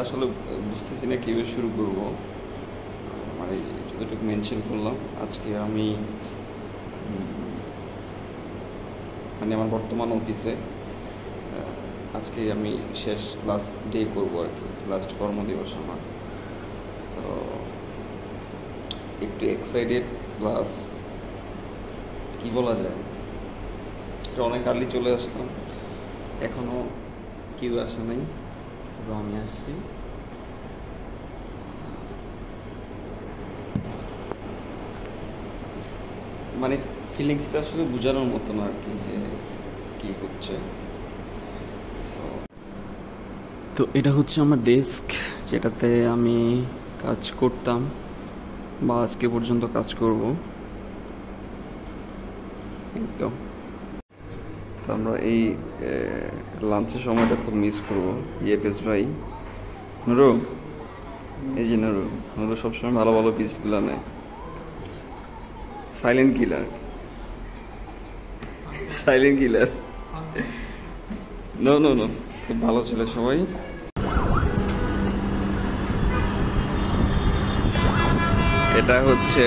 আসলে বুঝতেছি না কীভাবে শুরু করবো। মানে যতটুকু মেনশন করলাম, আজকে আমি মানে আমার বর্তমান অফিসে আজকে আমি শেষ লাস্ট ডে করবো আর কি, লাস্ট কর্মদিবস আমার। সো একটু এক্সাইটেড, প্লাস কী বলা যায়, এটা অনেক আর্লি চলে আসলাম, এখনও কেউ আসে নাই, তো আমি আসছি। মানে ফিলিংসটা আসলে বোঝানোর মতো না আর কি, যে কী হচ্ছে। তো এটা হচ্ছে আমার ডেস্ক, যেটাতে আমি কাজ করতাম বা আজকে পর্যন্ত কাজ করব। তো আমরা এই লাঞ্চের সময়টা খুব মিস করবো। ইয়েপেস ভাই, নুরু, এই যে নুরু, নুরু সবসময় ভালো ভালো পিসগুলো নেয়। Silent killer, silent killer. No no no, খুব ভালো ছিল সবাই। এটা হচ্ছে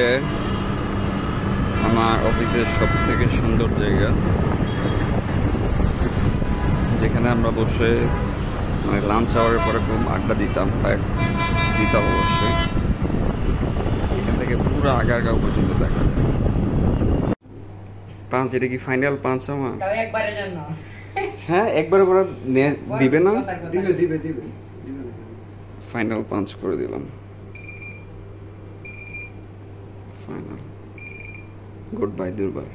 আমার অফিসের সব থেকে সুন্দর জায়গা, যেখানে আমরা বসে মানে লাঞ্চ আওয়ারের পরে খুব আড্ডা দিতাম অবশ্যই। এখান থেকে পুরো আগারগাঁও পর্যন্ত দেখা যায়। পাঁচ, এটা কি ফাইনাল পাঁচ আমার? হ্যাঁ, একবারে করে দিবে না? দিবে। ফাইনাল পাঁচ করে দিলাম। ফাইনাল। গুড বাই দুর্বার।